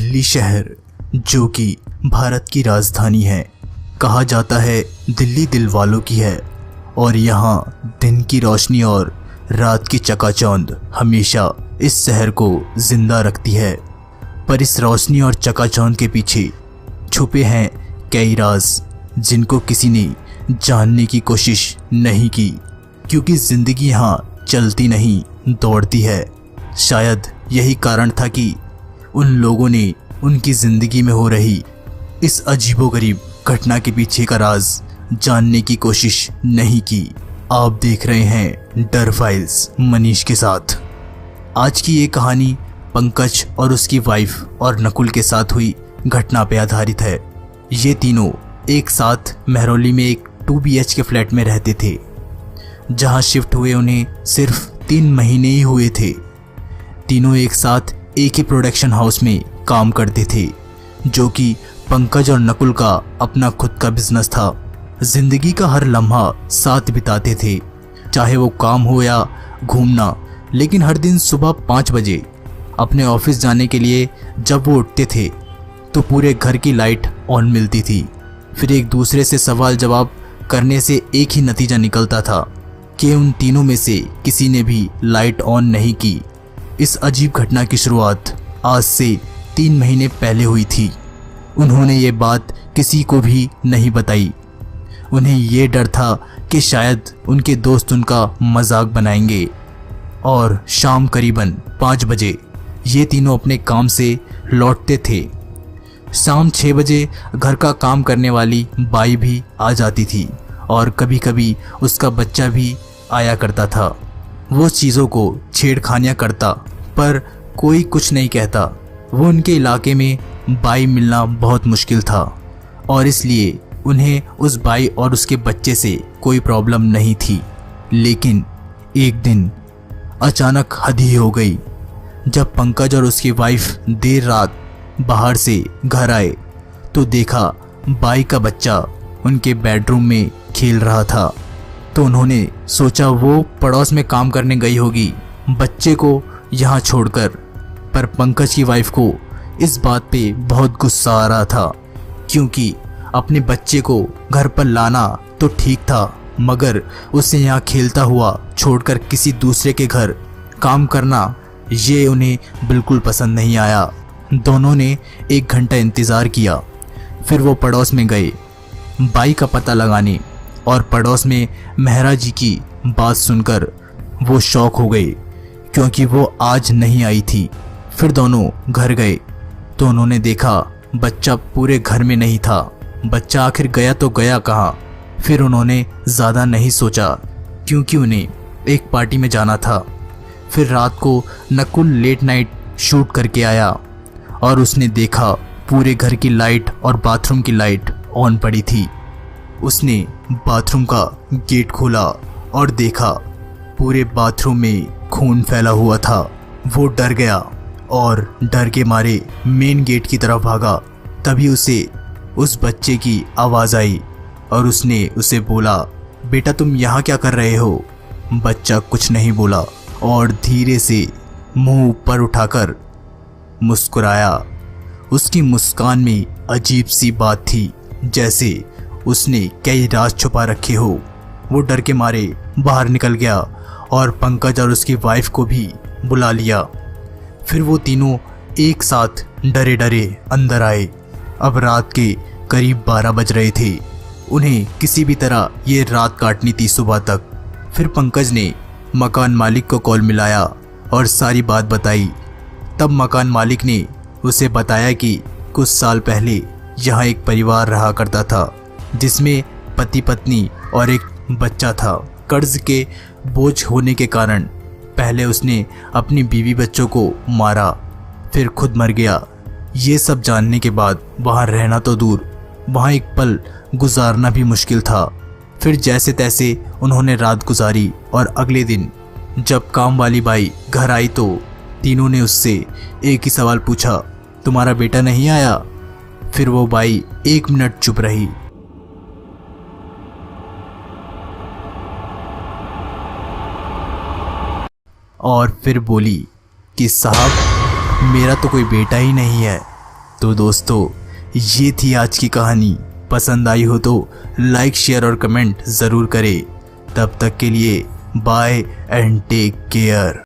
दिल्ली शहर, जो कि भारत की राजधानी है, कहा जाता है दिल्ली दिल वालों की है। और यहाँ दिन की रोशनी और रात की चकाचौंध हमेशा इस शहर को जिंदा रखती है। पर इस रोशनी और चकाचौंध के पीछे छुपे हैं कई राज, जिनको किसी ने जानने की कोशिश नहीं की, क्योंकि जिंदगी यहाँ चलती नहीं दौड़ती है। शायद यही कारण था कि उन लोगों ने उनकी ज़िंदगी में हो रही इस अजीबोगरीब घटना के पीछे का राज जानने की कोशिश नहीं की। आप देख रहे हैं डर फाइल्स मनीष के साथ। आज की ये कहानी पंकज और उसकी वाइफ और नकुल के साथ हुई घटना पे आधारित है। ये तीनों एक साथ महरौली में एक 2 BH के फ्लैट में रहते थे, जहां शिफ्ट हुए उन्हें सिर्फ 3 महीने ही हुए थे। तीनों एक साथ एक ही प्रोडक्शन हाउस में काम करते थे, जो कि पंकज और नकुल का अपना खुद का बिजनेस था। जिंदगी का हर लम्हा साथ बिताते थे, चाहे वो काम हो या घूमना। लेकिन हर दिन सुबह 5 बजे अपने ऑफिस जाने के लिए जब वो उठते थे तो पूरे घर की लाइट ऑन मिलती थी। फिर एक दूसरे से सवाल जवाब करने से एक ही नतीजा निकलता था कि उन तीनों में से किसी ने भी लाइट ऑन नहीं की। इस अजीब घटना की शुरुआत आज से 3 महीने पहले हुई थी। उन्होंने ये बात किसी को भी नहीं बताई। उन्हें ये डर था कि शायद उनके दोस्त उनका मजाक बनाएंगे। और शाम करीबन 5 बजे ये तीनों अपने काम से लौटते थे। शाम 6 बजे घर का काम करने वाली बाई भी आ जाती थी और कभी कभी उसका बच्चा भी आया करता था। वो चीज़ों को छेड़खानियाँ करता, पर कोई कुछ नहीं कहता। वो उनके इलाके में बाई मिलना बहुत मुश्किल था और इसलिए उन्हें उस बाई और उसके बच्चे से कोई प्रॉब्लम नहीं थी। लेकिन एक दिन अचानक हद ही हो गई। जब पंकज और उसकी वाइफ देर रात बाहर से घर आए तो देखा बाई का बच्चा उनके बेडरूम में खेल रहा था। तो उन्होंने सोचा वो पड़ोस में काम करने गई होगी बच्चे को यहाँ छोड़कर। पर पंकज की वाइफ को इस बात पे बहुत गुस्सा आ रहा था, क्योंकि अपने बच्चे को घर पर लाना तो ठीक था, मगर उसे यहाँ खेलता हुआ छोड़कर किसी दूसरे के घर काम करना, ये उन्हें बिल्कुल पसंद नहीं आया। दोनों ने 1 घंटा इंतज़ार किया। फिर वो पड़ोस में गए बाई का पता लगाने, और पड़ोस में मेहरा जी की बात सुनकर वो शॉक हो गए, क्योंकि वो आज नहीं आई थी। फिर दोनों घर गए तो उन्होंने देखा बच्चा पूरे घर में नहीं था। बच्चा आखिर गया तो गया कहाँ। फिर उन्होंने ज़्यादा नहीं सोचा, क्योंकि उन्हें एक पार्टी में जाना था। फिर रात को नकुल लेट नाइट शूट करके आया और उसने देखा पूरे घर की लाइट और बाथरूम की लाइट ऑन पड़ी थी। उसने बाथरूम का गेट खोला और देखा पूरे बाथरूम में खून फैला हुआ था। वो डर गया और डर के मारे मेन गेट की तरफ भागा। तभी उसे उस बच्चे की आवाज़ आई और उसने उसे बोला, बेटा तुम यहाँ क्या कर रहे हो? बच्चा कुछ नहीं बोला और धीरे से मुंह ऊपर उठाकर मुस्कुराया। उसकी मुस्कान में अजीब सी बात थी, जैसे उसने कई राज छुपा रखे हो। वो डर के मारे बाहर निकल गया और पंकज और उसकी वाइफ को भी बुला लिया। फिर वो तीनों एक साथ डरे डरे अंदर आए। अब रात के करीब 12 बज रहे थे। उन्हें किसी भी तरह ये रात काटनी थी सुबह तक। फिर पंकज ने मकान मालिक को कॉल मिलाया और सारी बात बताई। तब मकान मालिक ने उसे बताया कि कुछ साल पहले यहाँ एक परिवार रहा करता था, जिसमें पति पत्नी और एक बच्चा था। कर्ज के बोझ होने के कारण पहले उसने अपनी बीवी बच्चों को मारा, फिर खुद मर गया। ये सब जानने के बाद वहाँ रहना तो दूर, वहाँ एक पल गुजारना भी मुश्किल था। फिर जैसे तैसे उन्होंने रात गुजारी और अगले दिन जब काम वाली बाई घर आई तो तीनों ने उससे एक ही सवाल पूछा, तुम्हारा बेटा नहीं आया? फिर वो बाई 1 मिनट चुप रही। और फिर बोली कि साहब मेरा तो कोई बेटा ही नहीं है। तो दोस्तों, ये थी आज की कहानी। पसंद आई हो तो लाइक, शेयर और कमेंट ज़रूर करें। तब तक के लिए बाय एंड टेक केयर।